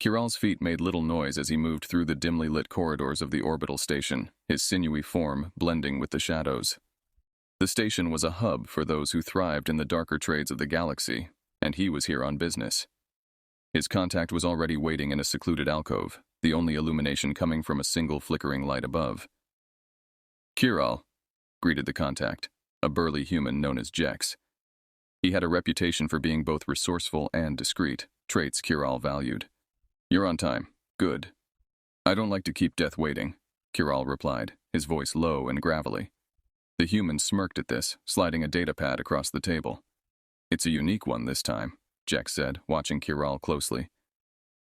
Kiral's feet made little noise as he moved through the dimly lit corridors of the orbital station, his sinewy form blending with the shadows. The station was a hub for those who thrived in the darker trades of the galaxy, and he was here on business. His contact was already waiting in a secluded alcove, the only illumination coming from a single flickering light above. "Kiral," greeted the contact, a burly human known as Jex. He had a reputation for being both resourceful and discreet, traits Kiral valued. "You're on time. Good." "I don't like to keep death waiting," Kiral replied, his voice low and gravelly. The human smirked at this, sliding a datapad across the table. "It's a unique one this time," Jex said, watching Kiral closely.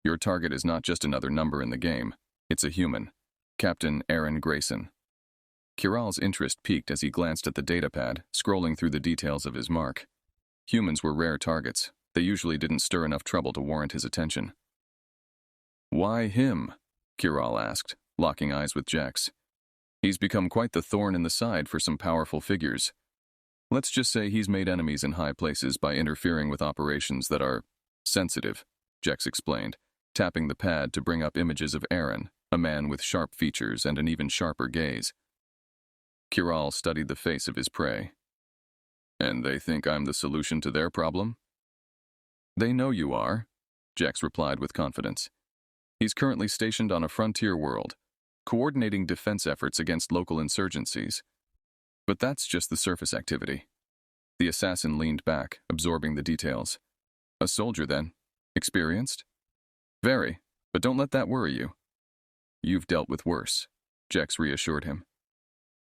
"Your target is not just another number in the game. It's a human. Captain Aaron Grayson." Kiral's interest peaked as he glanced at the datapad, scrolling through the details of his mark. Humans were rare targets. They usually didn't stir enough trouble to warrant his attention. "Why him?" Kiral asked, locking eyes with Jex. "He's become quite the thorn in the side for some powerful figures. Let's just say he's made enemies in high places by interfering with operations that are sensitive," Jex explained, tapping the pad to bring up images of Aaron, a man with sharp features and an even sharper gaze. Kiral studied the face of his prey. "And they think I'm the solution to their problem?" "They know you are," Jex replied with confidence. "He's currently stationed on a frontier world, coordinating defense efforts against local insurgencies. But that's just the surface activity." The assassin leaned back, absorbing the details. "A soldier, then? Experienced?" "Very, but don't let that worry you." "You've dealt with worse," Jex reassured him.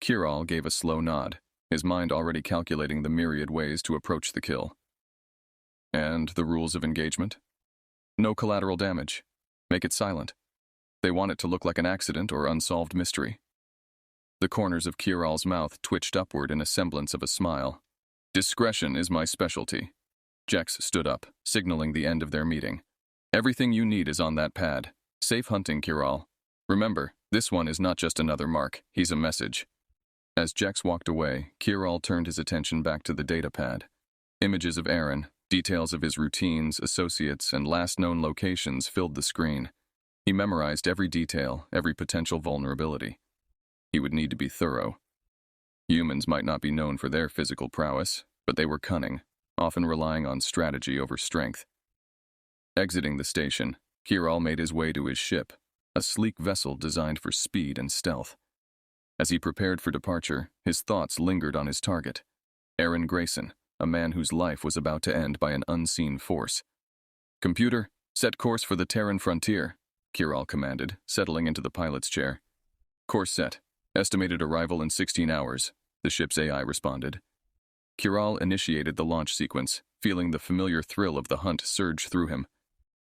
Kiral gave a slow nod, his mind already calculating the myriad ways to approach the kill. "And the rules of engagement?" "No collateral damage. Make it silent. They want it to look like an accident or unsolved mystery." The corners of Kiral's mouth twitched upward in a semblance of a smile. "Discretion is my specialty." Jex stood up, signaling the end of their meeting. "Everything you need is on that pad. Safe hunting, Kiral. Remember, this one is not just another mark, he's a message." As Jex walked away, Kiral turned his attention back to the datapad. Images of Aaron, details of his routines, associates, and last known locations filled the screen. He memorized every detail, every potential vulnerability. He would need to be thorough. Humans might not be known for their physical prowess, but they were cunning, often relying on strategy over strength. Exiting the station, Kiral made his way to his ship, a sleek vessel designed for speed and stealth. As he prepared for departure, his thoughts lingered on his target, Aaron Grayson, a man whose life was about to end by an unseen force. "Computer, set course for the Terran frontier," Kiral commanded, settling into the pilot's chair. "Course set. Estimated arrival in 16 hours, the ship's AI responded. Kiral initiated the launch sequence, feeling the familiar thrill of the hunt surge through him.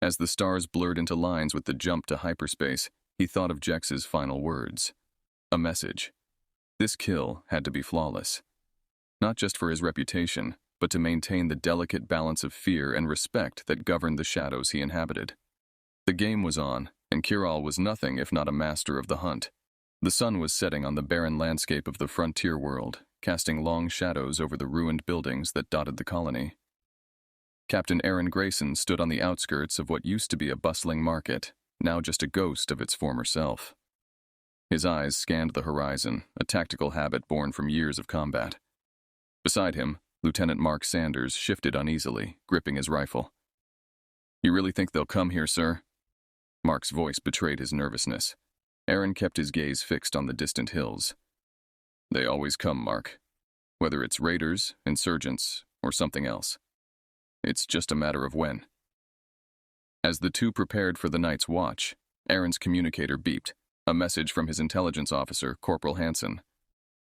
As the stars blurred into lines with the jump to hyperspace, he thought of Jex's final words. A message. This kill had to be flawless. Not just for his reputation, but to maintain the delicate balance of fear and respect that governed the shadows he inhabited. The game was on, and Kiral was nothing if not a master of the hunt. The sun was setting on the barren landscape of the frontier world, casting long shadows over the ruined buildings that dotted the colony. Captain Aaron Grayson stood on the outskirts of what used to be a bustling market, now just a ghost of its former self. His eyes scanned the horizon, a tactical habit born from years of combat. Beside him, Lieutenant Mark Sanders shifted uneasily, gripping his rifle. "You really think they'll come here, sir?" Mark's voice betrayed his nervousness. Aaron kept his gaze fixed on the distant hills. "They always come, Mark. Whether it's raiders, insurgents, or something else. It's just a matter of when." As the two prepared for the night's watch, Aaron's communicator beeped, a message from his intelligence officer, Corporal Hansen.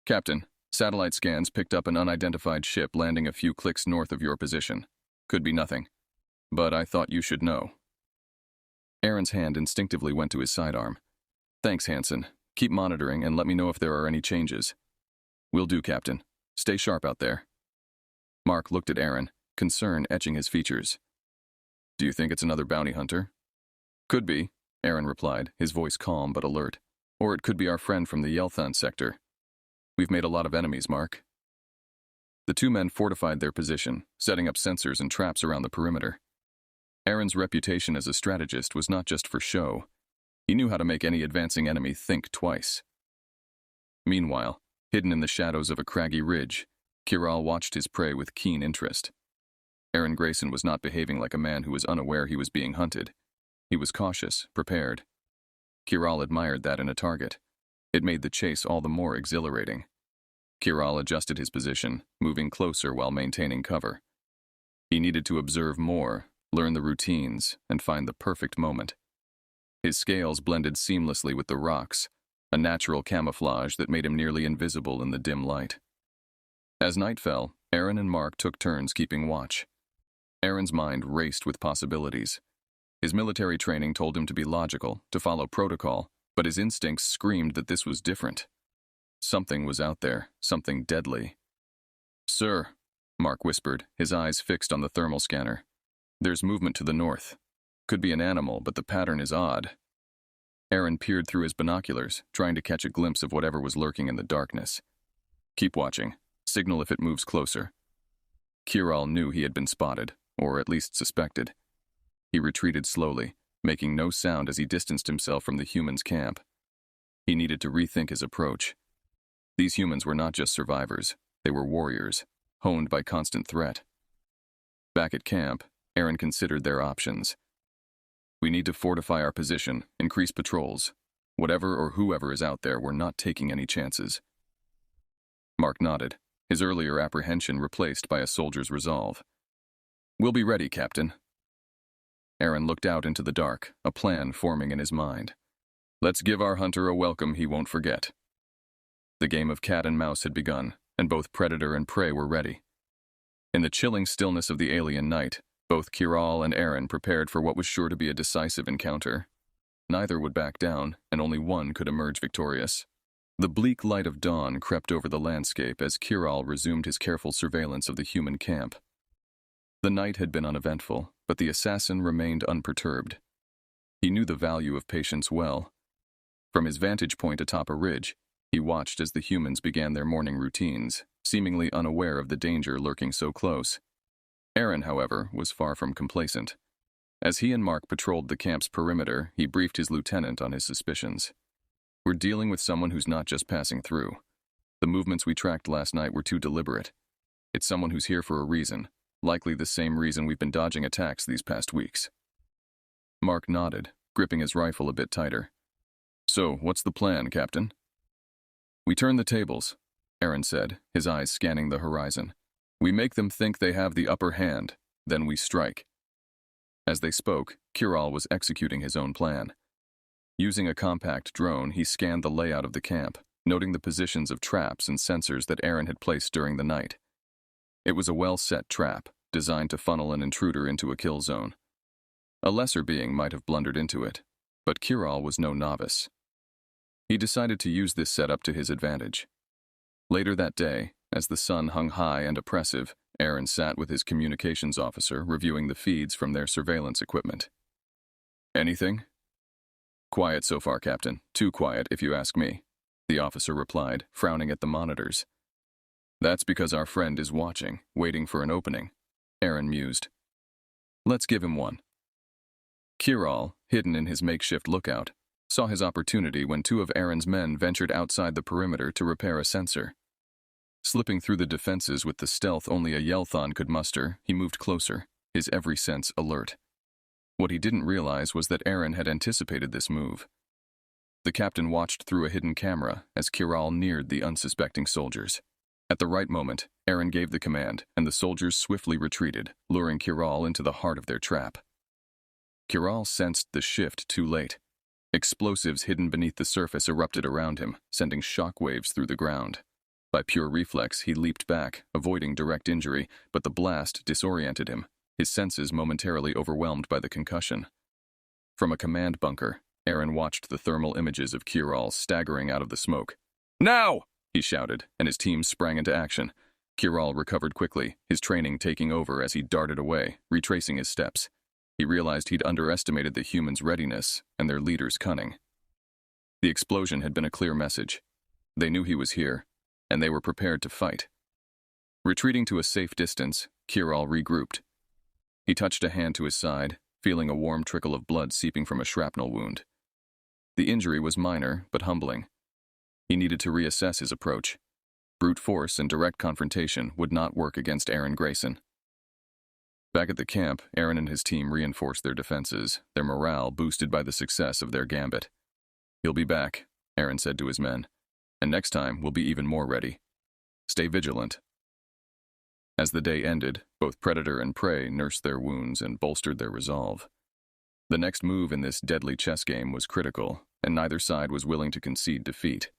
"Captain, satellite scans picked up an unidentified ship landing a few clicks north of your position. Could be nothing. But I thought you should know." Aaron's hand instinctively went to his sidearm. "Thanks, Hansen. Keep monitoring and let me know if there are any changes." "Will do, Captain. Stay sharp out there." Mark looked at Aaron, concern etching his features. "Do you think it's another bounty hunter?" "Could be," Aaron replied, his voice calm but alert. "Or it could be our friend from the Yelthan sector. We've made a lot of enemies, Mark." The two men fortified their position, setting up sensors and traps around the perimeter. Aaron's reputation as a strategist was not just for show. He knew how to make any advancing enemy think twice. Meanwhile, hidden in the shadows of a craggy ridge, Kiral watched his prey with keen interest. Aaron Grayson was not behaving like a man who was unaware he was being hunted. He was cautious, prepared. Kiral admired that in a target. It made the chase all the more exhilarating. Kiral adjusted his position, moving closer while maintaining cover. He needed to observe more, learn the routines, and find the perfect moment. His scales blended seamlessly with the rocks, a natural camouflage that made him nearly invisible in the dim light. As night fell, Aaron and Mark took turns keeping watch. Aaron's mind raced with possibilities. His military training told him to be logical, to follow protocol, but his instincts screamed that this was different. Something was out there, something deadly. "Sir," Mark whispered, his eyes fixed on the thermal scanner. "There's movement to the north. Could be an animal, but the pattern is odd." Aaron peered through his binoculars, trying to catch a glimpse of whatever was lurking in the darkness. "Keep watching. Signal if it moves closer." Kiral knew he had been spotted, or at least suspected. He retreated slowly, making no sound as he distanced himself from the humans' camp. He needed to rethink his approach. These humans were not just survivors, they were warriors, honed by constant threat. Back at camp, Aaron considered their options. "We need to fortify our position, increase patrols. Whatever or whoever is out there, we're not taking any chances." Mark nodded, his earlier apprehension replaced by a soldier's resolve. "We'll be ready, Captain." Aaron looked out into the dark, a plan forming in his mind. Let's give our hunter a welcome he won't forget. The game of cat and mouse had begun, and both predator and prey were ready. In the chilling stillness of the alien night, both Kiral and Aaron prepared for what was sure to be a decisive encounter. Neither would back down, and only one could emerge victorious. The bleak light of dawn crept over the landscape as Kiral resumed his careful surveillance of the human camp. The night had been uneventful, but the assassin remained unperturbed. He knew the value of patience well. From his vantage point atop a ridge, he watched as the humans began their morning routines, seemingly unaware of the danger lurking so close. Aaron, however, was far from complacent. As he and Mark patrolled the camp's perimeter, he briefed his lieutenant on his suspicions. "We're dealing with someone who's not just passing through. The movements we tracked last night were too deliberate. It's someone who's here for a reason, likely the same reason we've been dodging attacks these past weeks." Mark nodded, gripping his rifle a bit tighter. "So, what's the plan, Captain?" "We turn the tables," Aaron said, his eyes scanning the horizon. "We make them think they have the upper hand, then we strike." As they spoke, Kiral was executing his own plan. Using a compact drone, he scanned the layout of the camp, noting the positions of traps and sensors that Aaron had placed during the night. It was a well-set trap, designed to funnel an intruder into a kill zone. A lesser being might have blundered into it, but Kiral was no novice. He decided to use this setup to his advantage. Later that day, as the sun hung high and oppressive, Aaron sat with his communications officer reviewing the feeds from their surveillance equipment. "Anything?" "Quiet so far, Captain. Too quiet, if you ask me," the officer replied, frowning at the monitors. "That's because our friend is watching, waiting for an opening," Aaron mused. "Let's give him one." Kiral, hidden in his makeshift lookout, saw his opportunity when two of Aaron's men ventured outside the perimeter to repair a sensor. Slipping through the defenses with the stealth only a Yelthon could muster, he moved closer, his every sense alert. What he didn't realize was that Aaron had anticipated this move. The captain watched through a hidden camera as Kiral neared the unsuspecting soldiers. At the right moment, Aaron gave the command, and the soldiers swiftly retreated, luring Kiral into the heart of their trap. Kiral sensed the shift too late. Explosives hidden beneath the surface erupted around him, sending shockwaves through the ground. By pure reflex, he leaped back, avoiding direct injury, but the blast disoriented him, his senses momentarily overwhelmed by the concussion. From a command bunker, Aaron watched the thermal images of Kiral staggering out of the smoke. "Now!" he shouted, and his team sprang into action. Kiral recovered quickly, his training taking over as he darted away, retracing his steps. He realized he'd underestimated the humans' readiness and their leader's cunning. The explosion had been a clear message. They knew he was here, and they were prepared to fight. Retreating to a safe distance, Kiral regrouped. He touched a hand to his side, feeling a warm trickle of blood seeping from a shrapnel wound. The injury was minor, but humbling. He needed to reassess his approach. Brute force and direct confrontation would not work against Aaron Grayson. Back at the camp, Aaron and his team reinforced their defenses, their morale boosted by the success of their gambit. "He'll be back," Aaron said to his men, "and next time we'll be even more ready. Stay vigilant." As the day ended, both predator and prey nursed their wounds and bolstered their resolve. The next move in this deadly chess game was critical, and neither side was willing to concede defeat.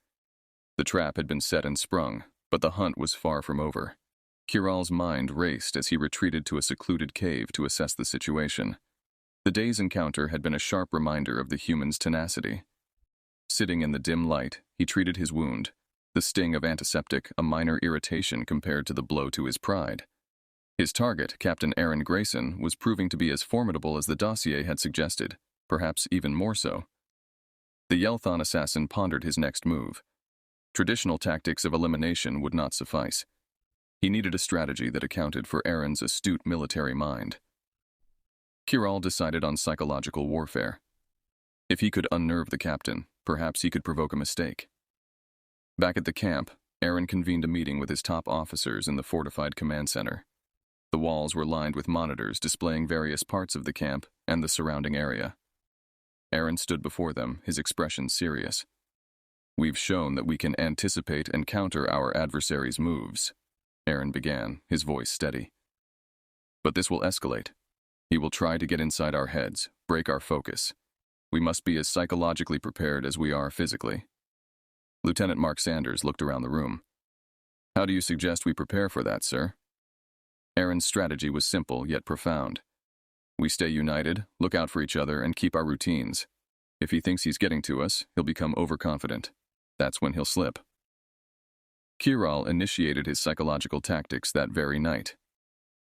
The trap had been set and sprung, but the hunt was far from over. Kiral's mind raced as he retreated to a secluded cave to assess the situation. The day's encounter had been a sharp reminder of the human's tenacity. Sitting in the dim light, he treated his wound, the sting of antiseptic a minor irritation compared to the blow to his pride. His target, Captain Aaron Grayson, was proving to be as formidable as the dossier had suggested, perhaps even more so. The Yelthon assassin pondered his next move. Traditional tactics of elimination would not suffice. He needed a strategy that accounted for Aaron's astute military mind. Kiral decided on psychological warfare. If he could unnerve the captain, perhaps he could provoke a mistake. Back at the camp, Aaron convened a meeting with his top officers in the fortified command center. The walls were lined with monitors displaying various parts of the camp and the surrounding area. Aaron stood before them, his expression serious. "We've shown that we can anticipate and counter our adversaries' moves," Aaron began, his voice steady. "But this will escalate. He will try to get inside our heads, break our focus. We must be as psychologically prepared as we are physically." Lieutenant Mark Sanders looked around the room. "How do you suggest we prepare for that, sir?" Aaron's strategy was simple yet profound. "We stay united, look out for each other, and keep our routines. If he thinks he's getting to us, he'll become overconfident. That's when he'll slip." Kiral initiated his psychological tactics that very night.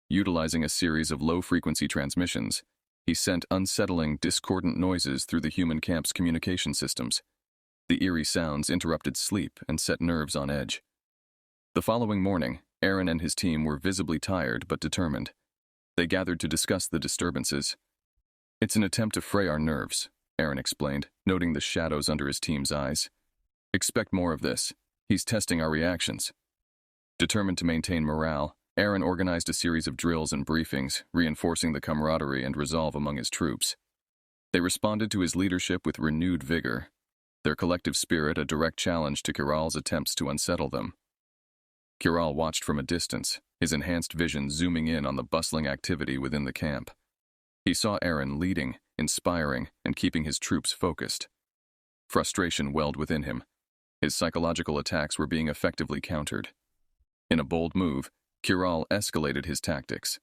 Utilizing a series of low-frequency transmissions, he sent unsettling, discordant noises through the human camp's communication systems. The eerie sounds interrupted sleep and set nerves on edge. The following morning, Aaron and his team were visibly tired but determined. They gathered to discuss the disturbances. "It's an attempt to fray our nerves," Aaron explained, noting the shadows under his team's eyes. "Expect more of this. He's testing our reactions." Determined to maintain morale, Aaron organized a series of drills and briefings, reinforcing the camaraderie and resolve among his troops. They responded to his leadership with renewed vigor, their collective spirit a direct challenge to Kiral's attempts to unsettle them. Kiral watched from a distance, his enhanced vision zooming in on the bustling activity within the camp. He saw Aaron leading, inspiring, and keeping his troops focused. Frustration welled within him. His psychological attacks were being effectively countered. In a bold move, Kiral escalated his tactics.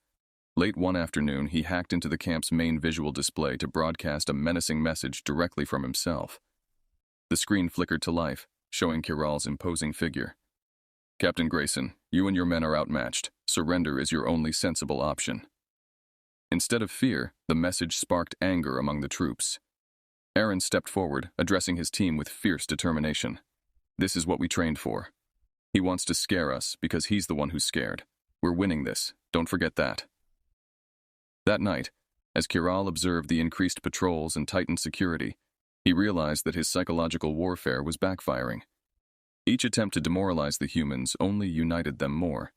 Late one afternoon, he hacked into the camp's main visual display to broadcast a menacing message directly from himself. The screen flickered to life, showing Kiral's imposing figure. "Captain Grayson, you and your men are outmatched. Surrender is your only sensible option." Instead of fear, the message sparked anger among the troops. Aaron stepped forward, addressing his team with fierce determination. "This is what we trained for. He wants to scare us because he's the one who's scared. We're winning this. Don't forget that." That night, as Kiral observed the increased patrols and tightened security, he realized that his psychological warfare was backfiring. Each attempt to demoralize the humans only united them more.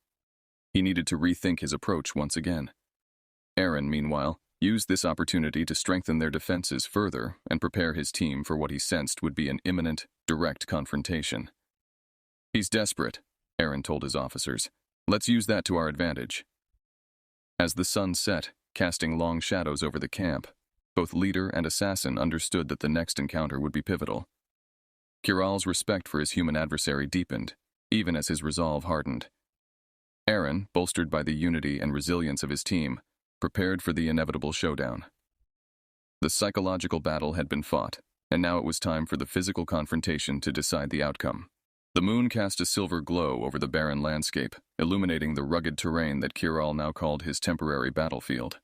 He needed to rethink his approach once again. Aaron, meanwhile, used this opportunity to strengthen their defenses further and prepare his team for what he sensed would be an imminent, direct confrontation. "He's desperate," Aaron told his officers. "Let's use that to our advantage." As the sun set, casting long shadows over the camp, both leader and assassin understood that the next encounter would be pivotal. Kiral's respect for his human adversary deepened, even as his resolve hardened. Aaron, bolstered by the unity and resilience of his team, prepared for the inevitable showdown. The psychological battle had been fought, and now it was time for the physical confrontation to decide the outcome. The moon cast a silver glow over the barren landscape, illuminating the rugged terrain that Kiral now called his temporary battlefield.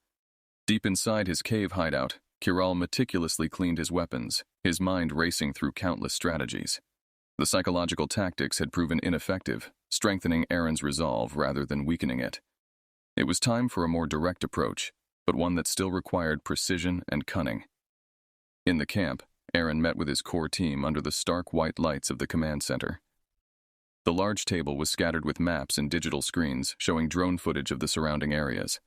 Deep inside his cave hideout, Kiral meticulously cleaned his weapons, his mind racing through countless strategies. The psychological tactics had proven ineffective, strengthening Aaron's resolve rather than weakening it. It was time for a more direct approach, but one that still required precision and cunning. In the camp, Aaron met with his core team under the stark white lights of the command center. The large table was scattered with maps and digital screens showing drone footage of the surrounding areas.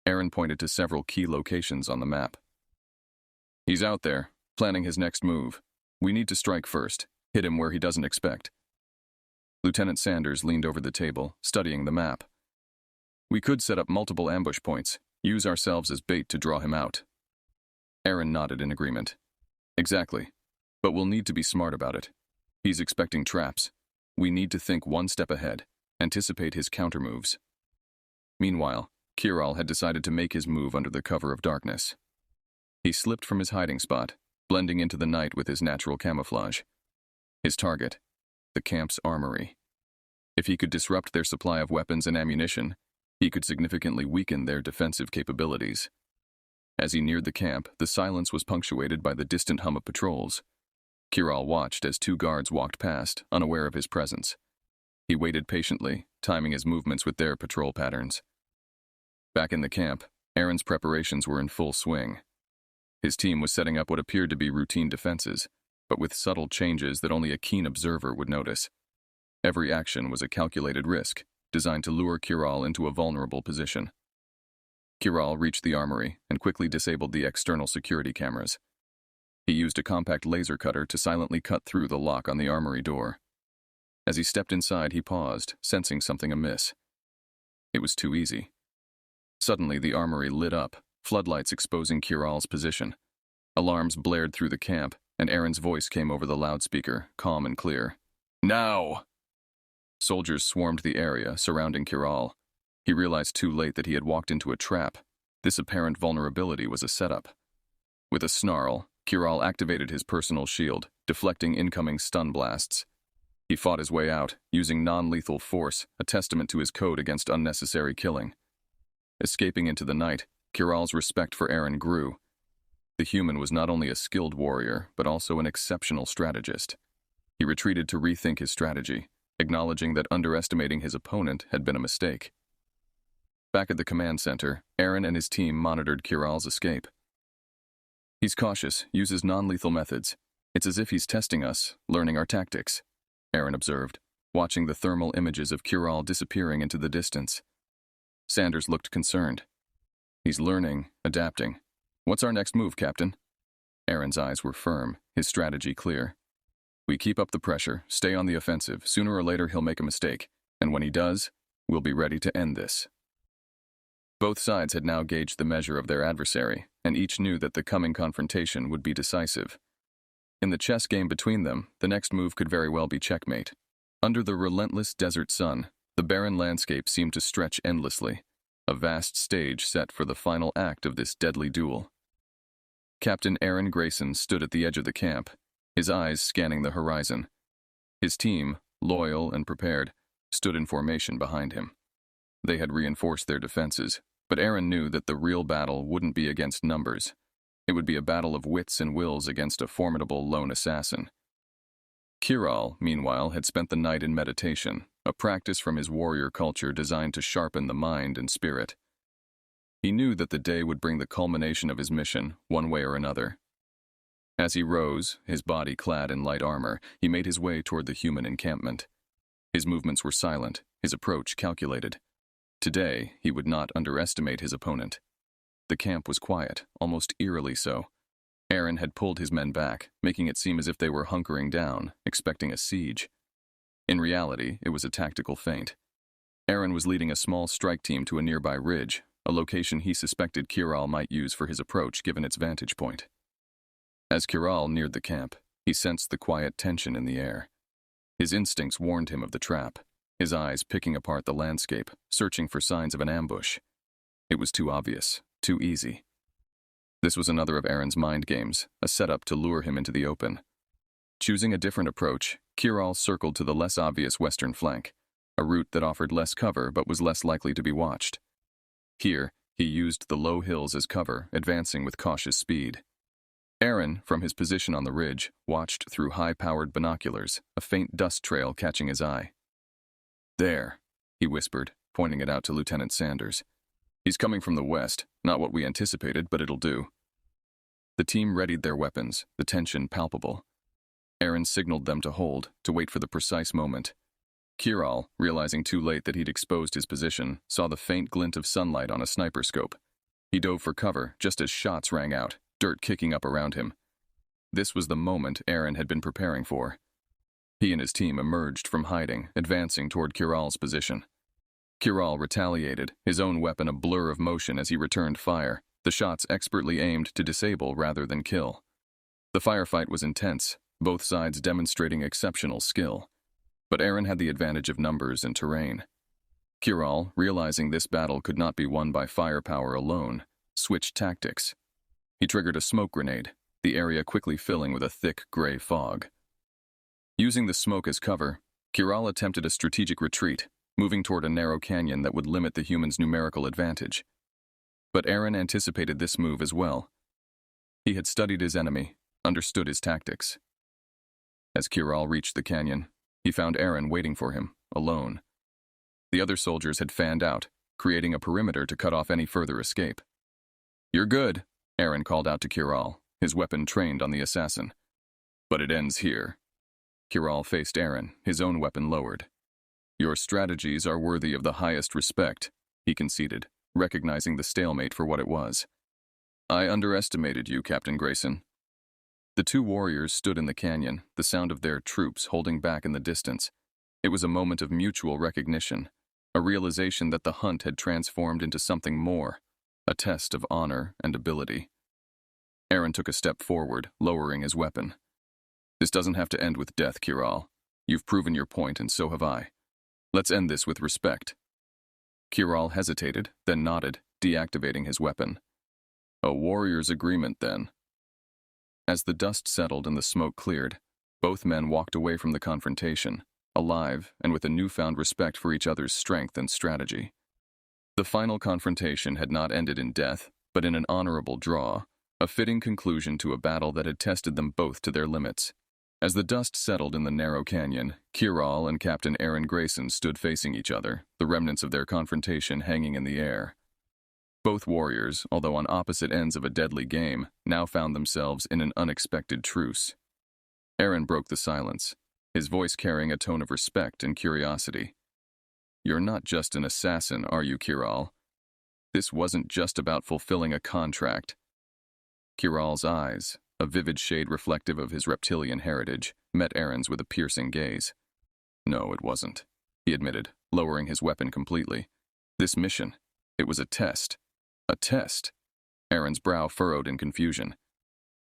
Aaron pointed to several key locations on the map. "He's out there, planning his next move. We need to strike first, hit him where he doesn't expect." Lieutenant Sanders leaned over the table, studying the map. "We could set up multiple ambush points, use ourselves as bait to draw him out." Aaron nodded in agreement. "Exactly. But we'll need to be smart about it. He's expecting traps. We need to think one step ahead, anticipate his countermoves." Meanwhile, Kiral had decided to make his move under the cover of darkness. He slipped from his hiding spot, blending into the night with his natural camouflage. His target, the camp's armory. If he could disrupt their supply of weapons and ammunition, he could significantly weaken their defensive capabilities. As he neared the camp, the silence was punctuated by the distant hum of patrols. Kiral watched as 2 guards walked past, unaware of his presence. He waited patiently, timing his movements with their patrol patterns. Back in the camp, Aaron's preparations were in full swing. His team was setting up what appeared to be routine defenses, but with subtle changes that only a keen observer would notice. Every action was a calculated risk, designed to lure Kiral into a vulnerable position. Kiral reached the armory and quickly disabled the external security cameras. He used a compact laser cutter to silently cut through the lock on the armory door. As he stepped inside, he paused, sensing something amiss. It was too easy. Suddenly, the armory lit up, floodlights exposing Kiral's position. Alarms blared through the camp, and Aaron's voice came over the loudspeaker, calm and clear. "Now!" Soldiers swarmed the area, surrounding Kiral. He realized too late that he had walked into a trap. This apparent vulnerability was a setup. With a snarl, Kiral activated his personal shield, deflecting incoming stun blasts. He fought his way out, using non-lethal force, a testament to his code against unnecessary killing. Escaping into the night, Kiral's respect for Aaron grew. The human was not only a skilled warrior, but also an exceptional strategist. He retreated to rethink his strategy, acknowledging that underestimating his opponent had been a mistake. Back at the command center, Aaron and his team monitored Kiral's escape. "He's cautious, uses non-lethal methods. It's as if he's testing us, learning our tactics," Aaron observed, watching the thermal images of Kiral disappearing into the distance. Sanders looked concerned. "He's learning, adapting. What's our next move, Captain?" Aaron's eyes were firm, his strategy clear. "We keep up the pressure, stay on the offensive. Sooner or later he'll make a mistake, and when he does, we'll be ready to end this." Both sides had now gauged the measure of their adversary, and each knew that the coming confrontation would be decisive. In the chess game between them, the next move could very well be checkmate. Under the relentless desert sun, the barren landscape seemed to stretch endlessly, a vast stage set for the final act of this deadly duel. Captain Aaron Grayson stood at the edge of the camp, his eyes scanning the horizon. His team, loyal and prepared, stood in formation behind him. They had reinforced their defenses, but Aaron knew that the real battle wouldn't be against numbers. It would be a battle of wits and wills against a formidable lone assassin. Kiral, meanwhile, had spent the night in meditation, a practice from his warrior culture designed to sharpen the mind and spirit. He knew that the day would bring the culmination of his mission, one way or another. As he rose, his body clad in light armor, he made his way toward the human encampment. His movements were silent, his approach calculated. Today, he would not underestimate his opponent. The camp was quiet, almost eerily so. Aaron had pulled his men back, making it seem as if they were hunkering down, expecting a siege. In reality, it was a tactical feint. Aaron was leading a small strike team to a nearby ridge, a location he suspected Kiral might use for his approach given its vantage point. As Kiral neared the camp, he sensed the quiet tension in the air. His instincts warned him of the trap, his eyes picking apart the landscape, searching for signs of an ambush. It was too obvious, too easy. This was another of Aaron's mind games, a setup to lure him into the open. Choosing a different approach, Kiral circled to the less obvious western flank, a route that offered less cover but was less likely to be watched. Here, he used the low hills as cover, advancing with cautious speed. Aaron, from his position on the ridge, watched through high-powered binoculars, a faint dust trail catching his eye. "There," he whispered, pointing it out to Lieutenant Sanders. He's coming from the west, not what we anticipated, but it'll do. The team readied their weapons, the tension palpable. Aaron signaled them to hold, to wait for the precise moment. Kiral, realizing too late that he'd exposed his position, saw the faint glint of sunlight on a sniper scope. He dove for cover, just as shots rang out, dirt kicking up around him. This was the moment Aaron had been preparing for. He and his team emerged from hiding, advancing toward Kiral's position. Kiral retaliated, his own weapon a blur of motion as he returned fire, the shots expertly aimed to disable rather than kill. The firefight was intense, both sides demonstrating exceptional skill. But Aaron had the advantage of numbers and terrain. Kiral, realizing this battle could not be won by firepower alone, switched tactics. He triggered a smoke grenade, the area quickly filling with a thick gray fog. Using the smoke as cover, Kiral attempted a strategic retreat, moving toward a narrow canyon that would limit the human's numerical advantage. But Aaron anticipated this move as well. He had studied his enemy, understood his tactics. As Kiral reached the canyon, he found Aaron waiting for him, alone. The other soldiers had fanned out, creating a perimeter to cut off any further escape. "You're good," Aaron called out to Kiral, his weapon trained on the assassin. "But it ends here." Kiral faced Aaron, his own weapon lowered. "Your strategies are worthy of the highest respect," he conceded, recognizing the stalemate for what it was. "I underestimated you, Captain Grayson." The two warriors stood in the canyon, the sound of their troops holding back in the distance. It was a moment of mutual recognition, a realization that the hunt had transformed into something more, a test of honor and ability. Aaron took a step forward, lowering his weapon. "This doesn't have to end with death, Kiral. You've proven your point, and so have I. Let's end this with respect." Kiral hesitated, then nodded, deactivating his weapon. "A warrior's agreement, then." As the dust settled and the smoke cleared, both men walked away from the confrontation, alive and with a newfound respect for each other's strength and strategy. The final confrontation had not ended in death, but in an honorable draw, a fitting conclusion to a battle that had tested them both to their limits. As the dust settled in the narrow canyon, Kiral and Captain Aaron Grayson stood facing each other, the remnants of their confrontation hanging in the air. Both warriors, although on opposite ends of a deadly game, now found themselves in an unexpected truce. Aaron broke the silence, his voice carrying a tone of respect and curiosity. "You're not just an assassin, are you, Kiral? This wasn't just about fulfilling a contract." Kiral's eyes, a vivid shade reflective of his reptilian heritage, met Aaron's with a piercing gaze. "No, it wasn't," he admitted, lowering his weapon completely. "This mission, it was a test. A test." Aaron's brow furrowed in confusion.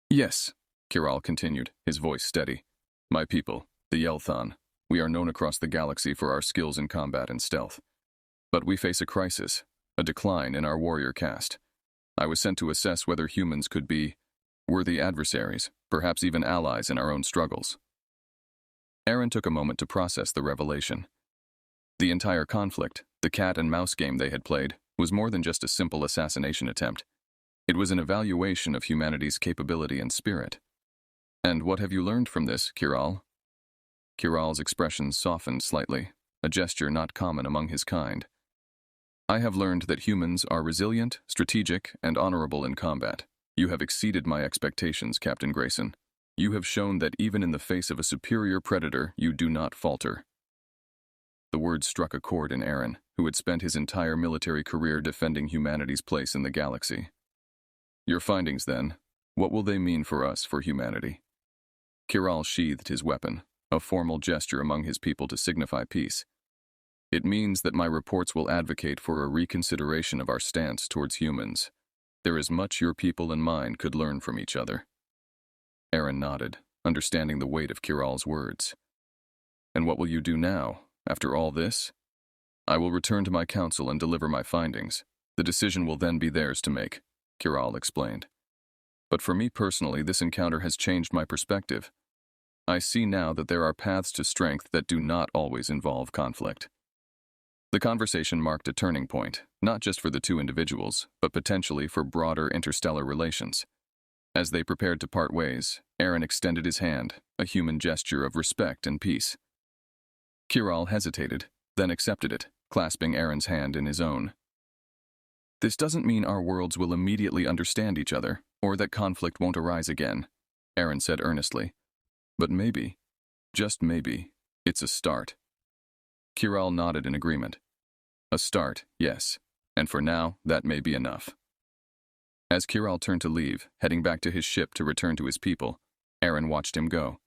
"Yes," Kiral continued, his voice steady. "My people, the Yelthan, we are known across the galaxy for our skills in combat and stealth. But we face a crisis, a decline in our warrior caste. I was sent to assess whether humans could be worthy adversaries, perhaps even allies in our own struggles." Aaron took a moment to process the revelation. The entire conflict, the cat and mouse game they had played, was more than just a simple assassination attempt. It was an evaluation of humanity's capability and spirit. "And what have you learned from this, Kiral?" Kiral's expression softened slightly, a gesture not common among his kind. "I have learned that humans are resilient, strategic, and honorable in combat. You have exceeded my expectations, Captain Grayson. You have shown that even in the face of a superior predator, you do not falter." The words struck a chord in Aaron, who had spent his entire military career defending humanity's place in the galaxy. "Your findings, then, what will they mean for us, for humanity?" Kiral sheathed his weapon, a formal gesture among his people to signify peace. "It means that my reports will advocate for a reconsideration of our stance towards humans. There is much your people and mine could learn from each other." Aaron nodded, understanding the weight of Kiral's words. "And what will you do now, after all this?" "I will return to my council and deliver my findings. The decision will then be theirs to make," Kiral explained. "But for me personally, this encounter has changed my perspective. I see now that there are paths to strength that do not always involve conflict." The conversation marked a turning point, not just for the two individuals, but potentially for broader interstellar relations. As they prepared to part ways, Aaron extended his hand, a human gesture of respect and peace. Kiral hesitated, then accepted it, clasping Aaron's hand in his own. This doesn't mean our worlds will immediately understand each other, or that conflict won't arise again, Aaron said earnestly. But maybe, just maybe, it's a start. Kiral nodded in agreement. A start, yes, and for now, that may be enough. As Kiral turned to leave, heading back to his ship to return to his people, Aaron watched him go.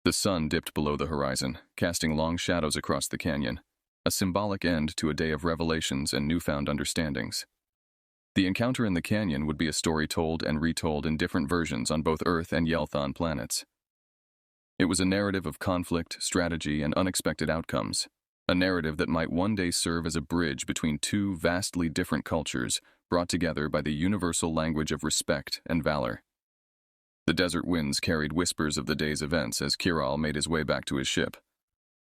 The sun dipped below the horizon, casting long shadows across the canyon, a symbolic end to a day of revelations and newfound understandings. The encounter in the canyon would be a story told and retold in different versions on both Earth and Yelthon planets. It was a narrative of conflict, strategy, and unexpected outcomes, a narrative that might one day serve as a bridge between two vastly different cultures brought together by the universal language of respect and valor. The desert winds carried whispers of the day's events as Kiral made his way back to his ship.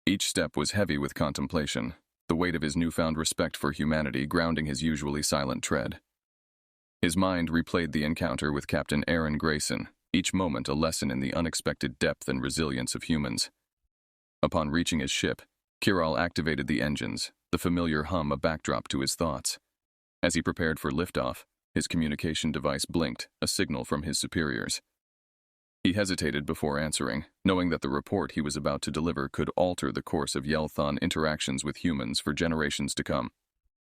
Each step was heavy with contemplation, the weight of his newfound respect for humanity grounding his usually silent tread. His mind replayed the encounter with Captain Aaron Grayson, each moment a lesson in the unexpected depth and resilience of humans. Upon reaching his ship, Kiral activated the engines, the familiar hum a backdrop to his thoughts. As he prepared for liftoff, his communication device blinked, a signal from his superiors. He hesitated before answering, knowing that the report he was about to deliver could alter the course of Yelthon interactions with humans for generations to come.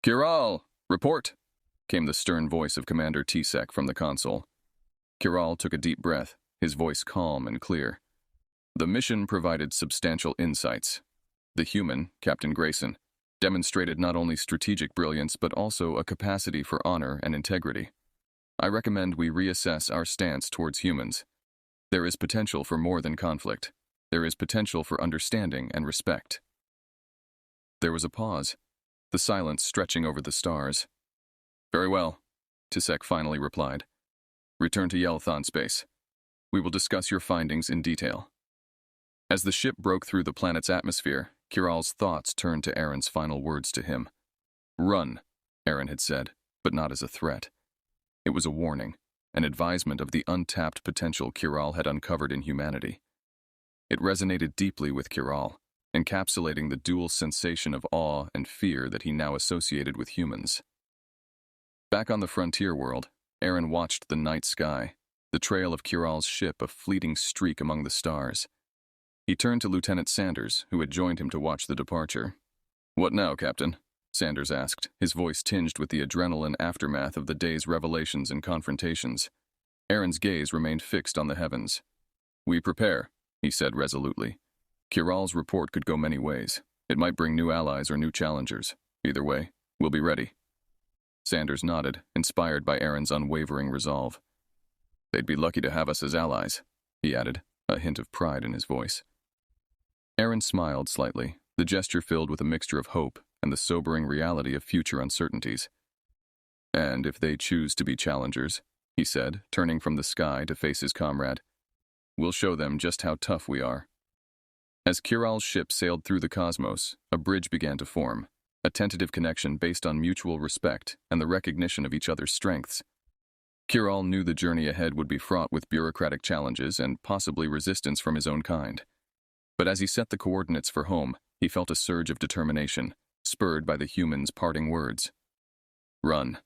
"Kiral, report!" came the stern voice of Commander Tsek from the console. Kiral took a deep breath, his voice calm and clear. The mission provided substantial insights. The human, Captain Grayson, demonstrated not only strategic brilliance but also a capacity for honor and integrity. I recommend we reassess our stance towards humans. There is potential for more than conflict. There is potential for understanding and respect. There was a pause, the silence stretching over the stars. "Very well," Tsek finally replied. "Return to Yelthon space. We will discuss your findings in detail." As the ship broke through the planet's atmosphere, Kiral's thoughts turned to Aaron's final words to him. "Run," Aaron had said, but not as a threat. It was a warning, an advisement of the untapped potential Kiral had uncovered in humanity. It resonated deeply with Kiral, encapsulating the dual sensation of awe and fear that he now associated with humans. Back on the frontier world, Aaron watched the night sky, the trail of Kiral's ship a fleeting streak among the stars. He turned to Lieutenant Sanders, who had joined him to watch the departure. "What now, Captain?" Sanders asked, his voice tinged with the adrenaline aftermath of the day's revelations and confrontations. Aaron's gaze remained fixed on the heavens. "We prepare," he said resolutely. Kiral's report could go many ways. It might bring new allies or new challengers. Either way, we'll be ready. Sanders nodded, inspired by Aaron's unwavering resolve. "They'd be lucky to have us as allies," he added, a hint of pride in his voice. Aaron smiled slightly, the gesture filled with a mixture of hope and the sobering reality of future uncertainties. "And if they choose to be challengers," he said, turning from the sky to face his comrade, "we'll show them just how tough we are." As Kiral's ship sailed through the cosmos, a bridge began to form, a tentative connection based on mutual respect and the recognition of each other's strengths. Kiral knew the journey ahead would be fraught with bureaucratic challenges and possibly resistance from his own kind. But as he set the coordinates for home, he felt a surge of determination, spurred by the human's parting words. Run,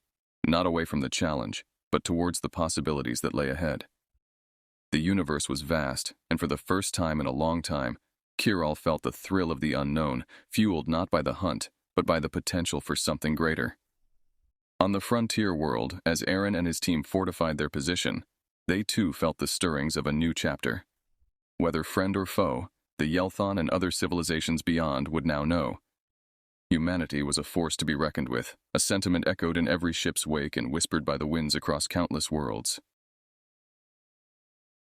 not away from the challenge, but towards the possibilities that lay ahead. The universe was vast, and for the first time in a long time, Kiral felt the thrill of the unknown, fueled not by the hunt, but by the potential for something greater. On the frontier world, as Aaron and his team fortified their position, they too felt the stirrings of a new chapter. Whether friend or foe, the Yelthon and other civilizations beyond would now know. Humanity was a force to be reckoned with, a sentiment echoed in every ship's wake and whispered by the winds across countless worlds.